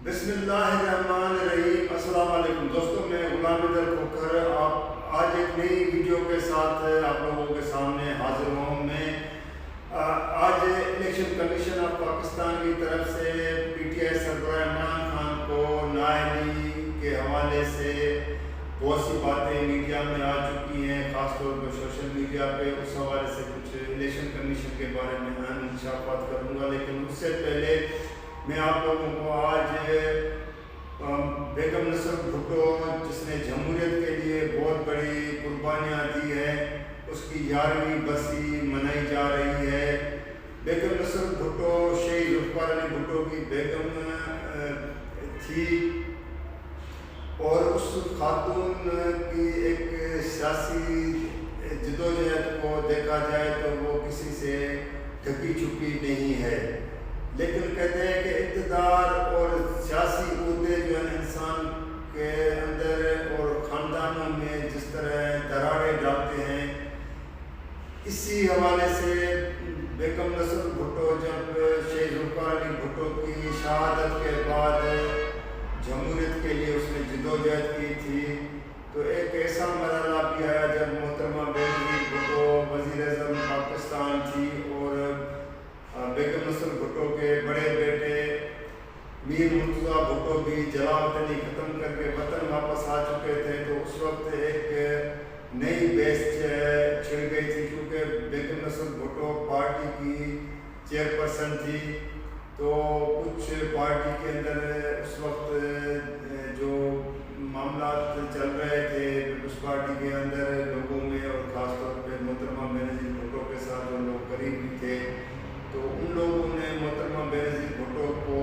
بسم اللہ الرحمن الرحیم۔ السلام علیکم دوستوں، میں غلام کھوکھر آج ایک نئی ویڈیو کے ساتھ آپ لوگوں کے سامنے حاضر ہوں۔ میں آج الیکشن کمیشن آف پاکستان کی طرف سے پی ٹی آئی سربراہ عمران خان کو نااہلی کے حوالے سے بہت سی باتیں میڈیا میں آ چکی ہیں، خاص طور پر سوشل میڈیا پہ۔ اس حوالے سے کچھ الیکشن کمیشن کے بارے میں اہم انکشافات کروں گا، لیکن اس سے پہلے میں آپ لوگوں کو آج بیگم نصر بھٹو، جس نے جمہوریت کے لیے بہت بڑی قربانیاں دی ہیں، اس کی 11ویں برسی منائی جا رہی ہے۔ بیگم نصر بھٹو شہید ذوالفقار علی بھٹو کی بیگم تھی، اور اس خاتون کی ایک سیاسی جدوجہد کو دیکھا جائے تو وہ کسی سے ڈھکی چھپی نہیں ہے، لیکن کہتے ہیں کہ اقتدار اور سیاسی عہدے جو ہیں انسان کے اندر اور خاندانوں میں جس طرح دراڑیں ڈالتے ہیں، اسی حوالے سے بیگم نصر بھٹو جب شہید ذوالفقار علی بھٹو کی شہادت کے بعد جمہوریت کے لیے اس نے جدوجہد کی تھی، تو ایک ایسا مرحلہ بھی آیا جب محترمہ بینظیر بھٹو وزیر اعظم پاکستان تھی، اور بیگم نصر بھٹو کے بڑے بیٹے میر مرتضیٰ بھٹو بھی جلا وطنی ختم کر کے وطن واپس آ چکے تھے۔ تو اس وقت ایک نئی بیس چھڑ گئی تھی، کیونکہ بیگم نصر بھٹو پارٹی کی چیئرپرسن تھی، تو کچھ پارٹی کے اندر اس وقت جو معاملات چل رہے تھے اس پارٹی کے اندر لوگوں میں، اور خاص طور پہ محترمہ بینظیر بھٹو کے ساتھ جو لوگ قریب بھی تھے، تو ان لوگوں نے محترمہ بینظیر بھٹو کو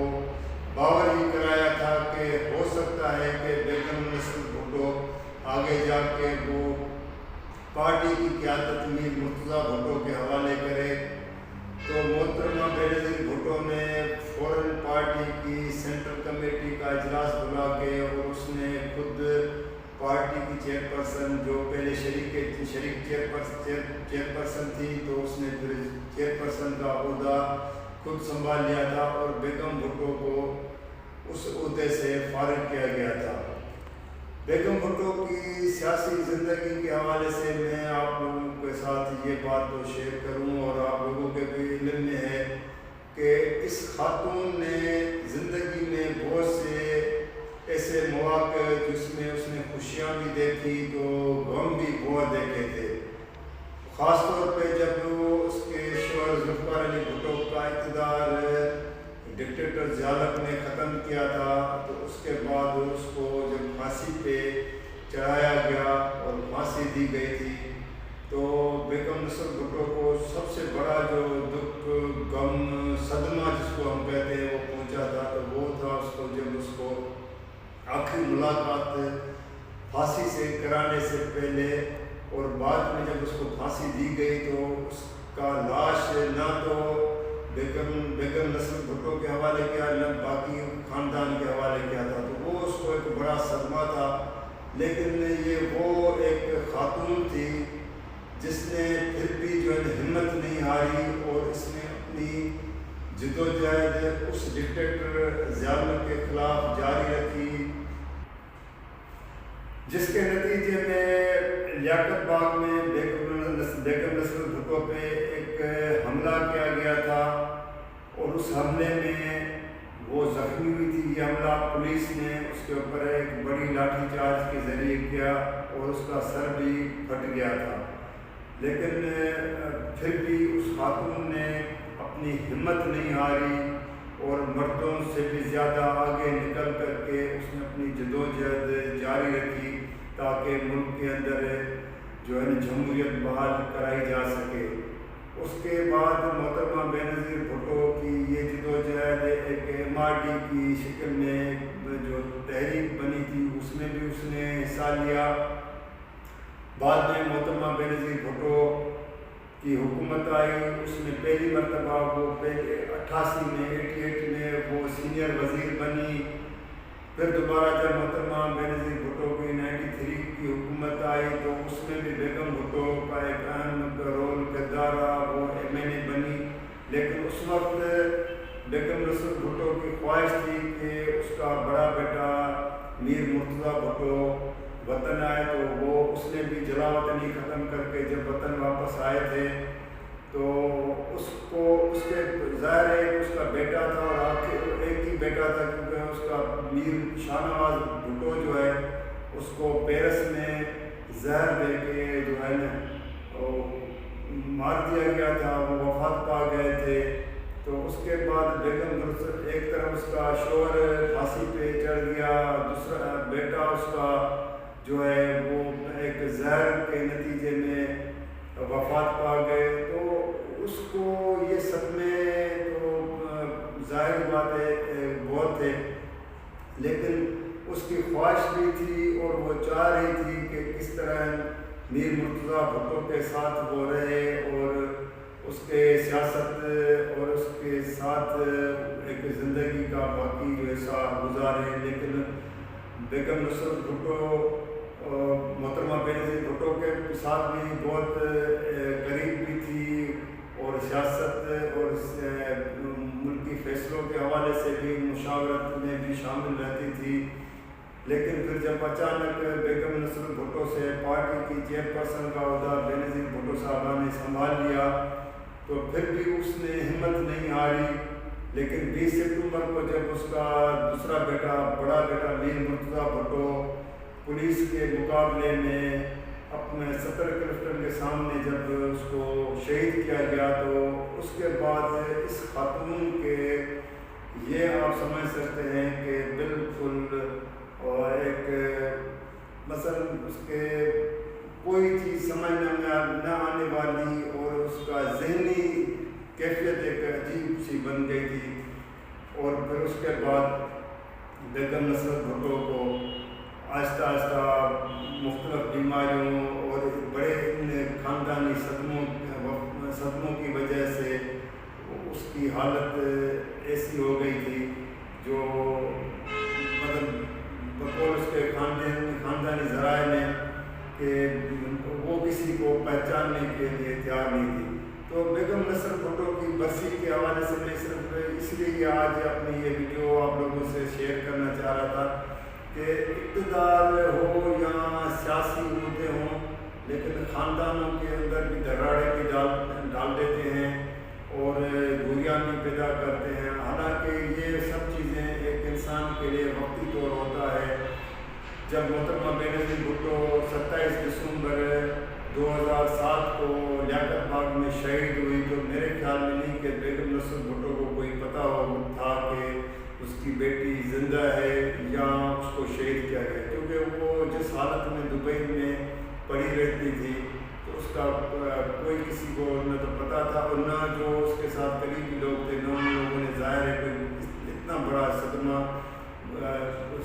باور یہ کرایا تھا کہ ہو سکتا ہے کہ بیگم نصر بھٹو آگے جا کے وہ پارٹی کی قیادت میر مرتضیٰ بھٹو کے حوالے کرے۔ تو محترمہ بینظیر بھٹو نے فوراً پارٹی کی سینٹرل کمیٹی کا اجلاس بلا کے، اور اس نے خود پارٹی کی چیئرپرسن جو پہلے شریک چیئرپرسن تھی، تو اس نے پھر چیئرپرسن کا عہدہ خود سنبھال لیا تھا، اور بیگم بھٹو کو اس عہدے سے فارغ کیا گیا تھا۔ بیگم بھٹو کی سیاسی زندگی کے حوالے سے میں آپ لوگوں کے ساتھ یہ بات تو شیئر کروں، اور آپ لوگوں کے بھی علم میں ہے کہ اس خاتون نے زندگی میں بہت سے ایسے مواقع جس میں اس نے خوشیاں بھی دیکھی تو غم بھی بہت دیکھے تھے، خاص طور پہ جب وہ اس کے شوہر ذوالفقار علی بھٹو کا اقتدار ڈکٹیٹر ضیاءالحق نے ختم کیا تھا، تو اس کے بعد اس کو جب پھانسی پہ چڑھایا گیا اور پھانسی دی گئی تھی، تو بیگم نصر بھٹو کو سب سے بڑا جو دکھ، غم، صدمہ جس کو ہم کہتے ہیں وہ پہنچا تھا، تو وہ تھا اس کو جب اس کو آخری ملاقات پھانسی سے کرانے سے پہلے اور بعد میں جب اس کو پھانسی دی گئی، تو اس کا لاش نہ تو بیگم نصر بھٹو کے حوالے کیا، نہ باقی خاندان کے حوالے کیا تھا، تو وہ اس کو ایک بڑا صدمہ تھا۔ لیکن یہ وہ ایک خاتون تھی جس نے پھر بھی جو ہے ہمت نہیں ہاری، اور اس نے اپنی جدوجہد اس ڈکٹیٹر ضیاءالحق کے خلاف جاری رکھی، جس کے نتیجے میں لیاقت باغ میں بیگم نصر بھٹو پہ ایک حملہ کیا گیا تھا، اور اس حملے میں وہ زخمی ہوئی تھی۔ یہ حملہ پولیس نے اس کے اوپر ایک بڑی لاٹھی چارج کے ذریعے کیا، اور اس کا سر بھی پھٹ گیا تھا، لیکن پھر بھی اس خاتون نے اپنی ہمت نہیں ہاری، اور مردوں سے بھی زیادہ آگے نکل کر کے اس نے اپنی جدوجہد جاری رکھی، تاکہ ملک کے اندر جو ہے جمہوریت بحال کرائی جا سکے۔ اس کے بعد محترمہ بینظیر بھٹو کی یہ جدوجہد ایک MRD کی شکل میں جو تحریک بنی تھی، اس میں بھی اس نے حصہ لیا۔ بعد میں محترمہ بینظیر بھٹو کی حکومت آئی، اس میں پہلی مرتبہ وہ 88 میں وہ سینئر وزیر بنی۔ پھر دوبارہ جب محترمہ بینظیر بھٹو کی 93 کی حکومت آئی، تو اس میں بھی بیگم بھٹو کا ایک اہم رول کردار رہا، وہ MNA بنی۔ لیکن اس وقت بیگم نصر بھٹو کی خواہش تھی کہ اس کا بڑا بیٹا میر مرتضیٰ بھٹو وطن آئے تو اس نے بھی جلا وطنی ختم کر کے جب وطن واپس آئے تھے تو اس کے ظاہر ہے اس کا بیٹا تھا اور آخر ایک ہی بیٹا تھا کیونکہ اس کا میر شاہ نواز بھٹو جو ہے اس کو پیرس میں زہر دے کے جو ہے نا مار دیا گیا تھا، وہ وفات پا گئے تھے۔ تو اس کے بعد بیگم نصرت ایک طرف اس کا شوہر پھانسی پہ چڑھ گیا، دوسرا بیٹا اس کا جو ہے وہ ایک زہر کے نتیجے میں وفات پا گئے۔ تو اس کو یہ صدمے تو ظاہر بات ہے بہت تھے، لیکن اس کی خواہش بھی تھی اور وہ چاہ رہی تھی کہ کس طرح میر مرتضیٰ بھٹو کے ساتھ وہ رہے اور اس کے سیاست اور اس کے ساتھ ایک زندگی کا باقی جو حصہ گزارے۔ لیکن بیگم نصرت بھٹو محترمہ بینظیر بھٹو کے ساتھ بھی بہت قریب بھی تھی اور سیاست اور ملکی فیصلوں کے حوالے سے بھی مشاورت میں بھی شامل رہتی تھی۔ لیکن پھر جب اچانک بیگم نصرت بھٹو سے پارٹی کی چیئرپرسن کا عہدہ بینظیر بھٹو صاحبہ نے سنبھال لیا تو پھر بھی اس نے ہمت نہیں ہاری۔ لیکن 20 ستمبر کو جب اس کا دوسرا بیٹا بڑا بیٹا میر مرتضیٰ بھٹو پولیس کے مقابلے میں اپنے صدر کلفٹن کے سامنے جب اس کو شہید کیا گیا تو اس کے بعد اس خاتون کے یہ آپ سمجھ سکتے ہیں کہ بالکل اور ایک مثلا اس کے کوئی چیز سمجھ نہ آنے والی اور اس کا ذہنی کیفیت ایک عجیب سی بن گئی تھی۔ اور پھر اس کے بعد بیگم نصرت بھٹو کو آہستہ آہستہ مختلف بیماریوں اور بڑے خاندانی صدموں کی وجہ سے اس کی حالت ایسی ہو گئی تھی جو مطلب بقول اس کے خاندانی ذرائع میں کہ وہ کسی کو پہچاننے کے لیے تیار نہیں تھی۔ تو بیگم نصرت بھٹو کی برسی کے حوالے سے میں صرف اس لیے آج اپنی یہ ویڈیو آپ لوگوں سے شیئر کرنا چاہ رہا تھا کہ اقتدار ہو یا سیاسی عہدے ہوں لیکن خاندانوں کے اندر بھی دراڑے بھی ڈال دیتے ہیں اور دوریاں بھی پیدا کرتے ہیں۔ حالانکہ یہ سب چیزیں ایک انسان کے لیے وقتی طور ہوتا ہے۔ جب محترمہ بینظیر بھٹو 27 دسمبر 2007 کو لیاقت باغ میں شہید ہوئی تو میرے خیال میں نہیں کہ بیگم نصرت بھٹو کو کوئی پتہ تھا کہ اس کی بیٹی زندہ ہے یا اس کو شہید کیا گیا، کیونکہ وہ جس حالت میں دبئی میں پڑی رہتی تھی تو اس کا کوئی کسی کو نہ تو پتہ تھا اور نہ جو اس کے ساتھ قریبی لوگ تھے، نہ ان لوگوں نے ظاہر ہے کوئی اتنا بڑا صدمہ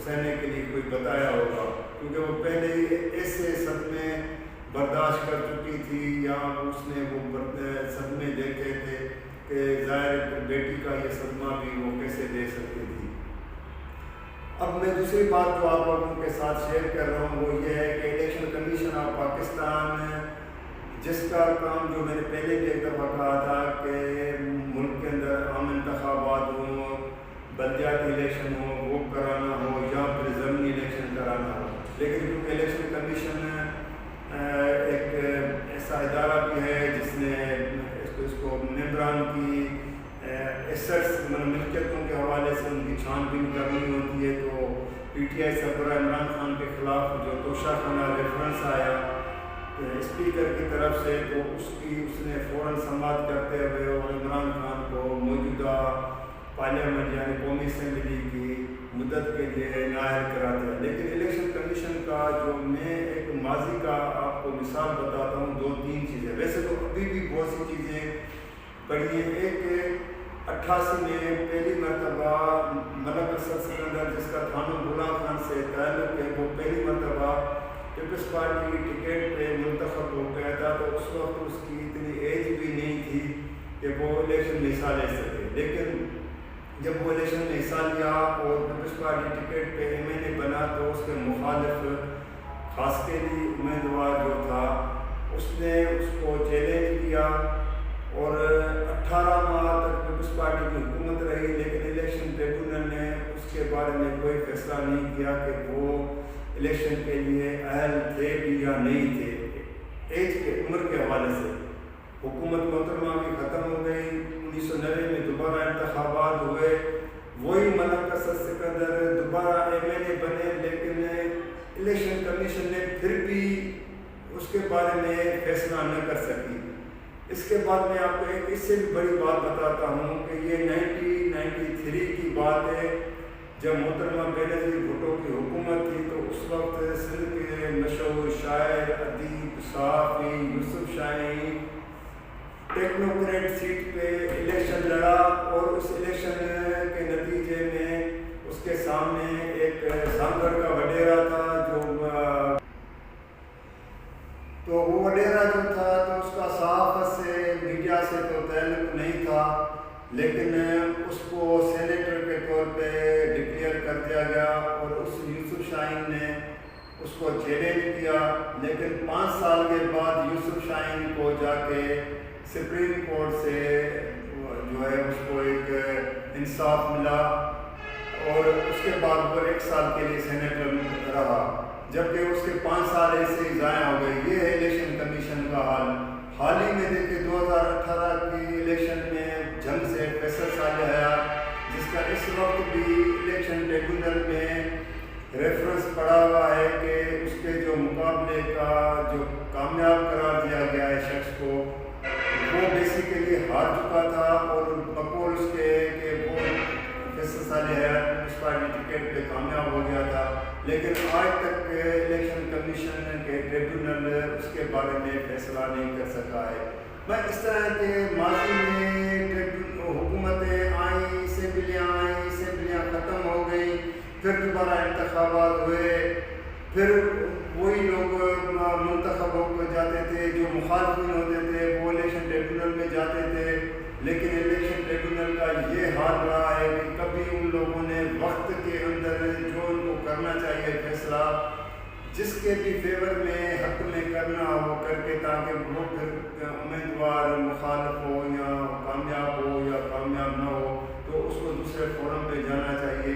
سہنے کے لیے کوئی بتایا ہوگا، کیونکہ وہ پہلے ہی ایسے صدمے برداشت کر چکی تھی یا اس نے وہ صدمے دیکھے تھے کہ ظاہر بیٹی کا یہ صدمہ بھی وہ کیسے دے سکتی تھی۔ اب میں دوسری بات جو آپ لوگوں کے ساتھ شیئر کر رہا ہوں وہ یہ ہے کہ الیکشن کمیشن آف پاکستان جس کا کام جو میں نے پہلے بھی ایک دفعہ کہا تھا کہ ملک کے اندر عام انتخابات ہوں، بلدیاتی الیکشن ہو وہ کرانا ہو یا پھر ضمنی الیکشن کرانا ہو، لیکن کیونکہ الیکشن کمیشن ایک ایسا ادارہ بھی ہے جس نے اس کو ممبران کی ایسٹس ملکیتوں کے حوالے سے ان کی چھان بین کرنی ہوتی ہے، تو پی ٹی آئی سربراہ عمران خان کے خلاف جو توشہ خانہ ریفرنس آیا اسپیکر کی طرف سے تو اس نے فوراً سماعت کرتے ہوئے اور عمران خان کو موجودہ پارلیمنٹ یعنی قومی اسمبلی کی مدت کے لیے نائل کرا دیا۔ لیکن الیکشن کمیشن کا جو میں ایک ماضی کا آپ کو مثال بتاتا ہوں، 2-3 چیزیں، ویسے تو ابھی بھی بہت سی چیزیں پڑھی ہیں۔ ایک 88 میں پہلی مرتبہ ملک اسد سکندر جس کا تھانو بلا خان سے تعلق ہے وہ پہلی مرتبہ پیپلز پارٹی ٹکٹ پہ منتخب ہو گیا تھا، تو اس وقت اس کی اتنی ایج بھی نہیں تھی کہ وہ الیکشن میں حصہ لے سکے، لیکن جب وہ الیکشن میں حصہ لیا اور پیپلز پارٹی ٹکٹ پہ ایم این اے بنا تو اس کے مخالف خاسکیلی امیدوار جو تھا اس نے اس کو چیلنج کیا اور 18 ماہ تک پیپلز پارٹی کی حکومت رہی، لیکن الیکشن ٹریبیونل نے اس کے بارے میں کوئی فیصلہ نہیں کیا کہ وہ الیکشن کے لیے اہل تھے بھی یا نہیں تھے۔ ایج کے عمر کے حوالے سے حکومت محترمہ بھی ختم ہو گئی، 1990 میں دوبارہ انتخابات ہوئے، وہی ملک اسد سکندر دوبارہ MLA بنے، لیکن الیکشن کمیشن نے پھر بھی اس کے بارے میں فیصلہ نہ کر سکی۔ اس کے بعد میں آپ کو ایک اس سے بھی بڑی بات بتاتا ہوں کہ یہ 1993 کی بات ہے، جب محترمہ بینظیر بھٹو کی حکومت تھی، تو اس وقت سندھ کے مشہور شاعر، ادیب، صحافی یوسف شاہین ٹیکنوکریٹ سیٹ پہ الیکشن لڑا، اور اس الیکشن کے نتیجے میں اس کے سامنے ایک سانگڑ کا وڈیرا تھا، تو وہ وڈیرا جو تھا تو اس کا صحافت سے، میڈیا سے تو تعلق نہیں تھا، لیکن اس کو سینیٹر کے طور پہ ڈکلیئر کر دیا گیا، اور اس یوسف شاہین نے اس کو چیلنج کیا، لیکن 5 سال کے بعد یوسف شاہین کو جا کے سپریم کورٹ سے جو ہے اس کو ایک انصاف ملا، اور اس کے بعد وہ 1 سال کے لیے سینیٹر رہا، جبکہ اس کے 5 سال ایسے ہی ضائع ہو گئے۔ یہ ہے الیکشن کمیشن کا حال۔ حال ہی میں دیکھیں 2018 کی الیکشن میں جنگ سے فیصل صالح حیات، جس کا اس وقت بھی الیکشن ٹریبونل میں ریفرنس پڑا ہوا ہے کہ اس کے جو مقابلے کا جو کامیاب قرار دیا گیا ہے شخص کو، وہ بیسیکلی ہار چکا تھا، اور بقول اس کے کہ وہ فیصل صالح حیات اس پارٹی ٹکٹ پہ کامیاب ہو گیا تھا، لیکن آج تک الیکشن کمیشن کے ٹریبونل اس کے بارے میں فیصلہ نہیں کر سکا ہے۔ میں اس طرح کے ماضی میں حکومتیں آئیں، اسمبلیاں ختم ہو گئی، پھر دوبارہ انتخابات ہوئے، پھر وہی لوگ منتخب ہو کر جاتے تھے، جو مخالفین ہوتے تھے وہ الیکشن ٹریبونل میں جاتے تھے، لیکن الیکشن ٹریبونل کا یہ حال رہا ہے کہ کبھی ان لوگوں نے وقت کے اندر جو ان کو کرنا چاہیے فیصلہ، جس کے بھی فیور میں حق میں کرنا ہو کر کے، تاکہ وہ پھر امیدوار مخالف ہو یا کامیاب ہو یا کامیاب نہ ہو تو اس کو دوسرے فورم پہ جانا چاہیے۔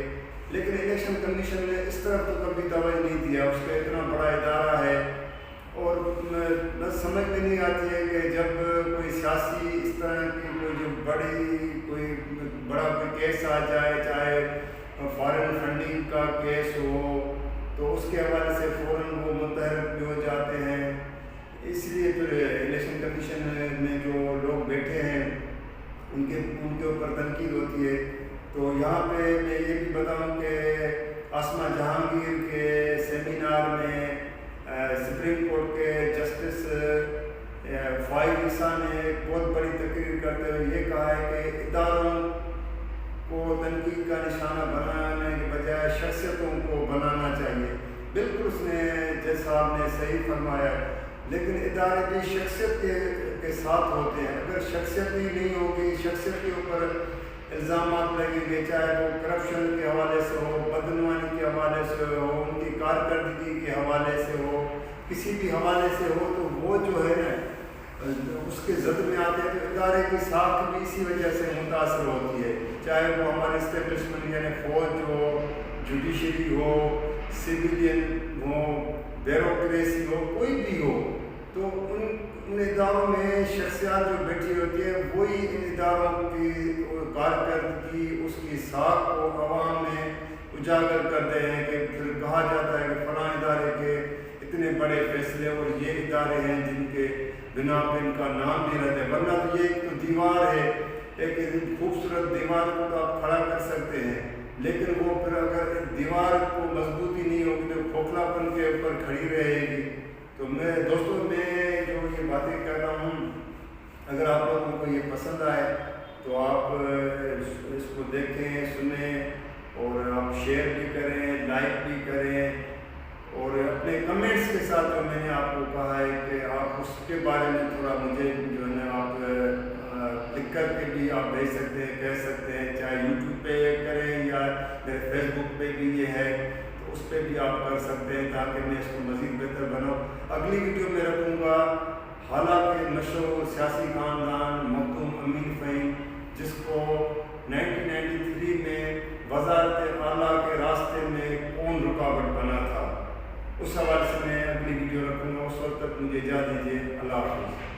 لیکن الیکشن کمیشن نے اس طرف تو کبھی توجہ نہیں دیا، اس کا اتنا بڑا ادارہ ہے، اور بس سمجھ میں نہیں آتی ہے کہ جب کوئی سیاسی اس طرح کی کوئی بڑا کیس آ جائے، چاہے فارن فنڈنگ کا کیس ہو، تو اس کے حوالے سے فوراً وہ متحرک بھی ہو جاتے ہیں۔ اس لیے پھر الیکشن کمیشن میں جو لوگ بیٹھے ہیں ان کے اوپر تنقید ہوتی ہے۔ تو یہاں پہ میں یہ بھی بتاؤں کہ عاصمہ جہانگیر کے سیمینار میں سپریم کورٹ کے جسٹس فائز عیسیٰ نے ایک بہت بڑی تقریر کرتے ہوئے یہ کہا ہے کہ اداروں کو تنقید کا نشانہ بنانے کے بجائے شخصیتوں کو بنانا چاہیے۔ بالکل اس نے جج صاحب نے صحیح فرمایا، لیکن ادارے بھی شخصیت کے ساتھ ہوتے ہیں۔ اگر شخصیت ہی نہیں ہوگی، شخصیت کے اوپر الزامات لگیں گے، چاہے وہ کرپشن کے حوالے سے ہو، بدعنوانی کے حوالے سے ہو، ان کی کارکردگی کے حوالے سے ہو، کسی بھی حوالے سے ہو، تو وہ جو ہے نا اس کے زد میں آتے ہیں، تو ادارے کی ساکھ بھی اسی وجہ سے متاثر ہوتی ہے، چاہے وہ ہمارے اسٹیبلشمنٹ یعنی فوج ہو، جوڈیشری ہو، سویلین ہو، بیوروکریسی ہو، کوئی بھی ہو، تو ان اداروں میں شخصیات جو بیٹھی ہوتی ہے وہی ان اداروں کی کارکردگی، اس کی ساکھ کو عوام میں اجاگر کرتے ہیں، کہ پھر کہا جاتا ہے کہ فلاں ادارے کے اتنے بڑے فیصلے اور یہ ادارے ہیں جن کے بنا پہ ان کا نام بھی رہتا ہے، ورنہ تو یہ ایک دیوار ہے، ایک خوبصورت دیوار کو تو آپ کھڑا کر سکتے ہیں، لیکن وہ پھر اگر دیوار کو مضبوطی نہیں ہوگی تو کھوکھلا پن کے اوپر کھڑی رہے گی۔ تو میں دوستوں میں جو یہ باتیں کر رہا ہوں، اگر آپ لوگوں کو یہ پسند آئے تو آپ اس کو دیکھیں، سنیں، اور آپ شیئر بھی کریں، لائک بھی کریں، اور اپنے کمنٹس کے ساتھ جو میں نے آپ کو کہا ہے کہ آپ اس کے بارے میں تھوڑا مجھے جو ہے نا آپ لکھ کر کے بھی آپ بھیج سکتے ہیں، کہہ سکتے ہیں، چاہے یوٹیوب پہ کریں یا میرے فیس بک پہ بھی یہ ہے تو اس پہ بھی آپ کر سکتے ہیں، تاکہ میں اس کو مزید بہتر بناؤں۔ اگلی ویڈیو میں رکھوں گا حالانکہ مشہور سیاسی خاندان مخدوم امین فہیم، جس کو 1993 میں وزارت اعلیٰ کے کون رکاوٹ بنا تھا، اس حوالے سے میں اگلی ویڈیو رکھوں گا. اس وقت تک مجھے اجازت دیجیے. اللہ حافظ.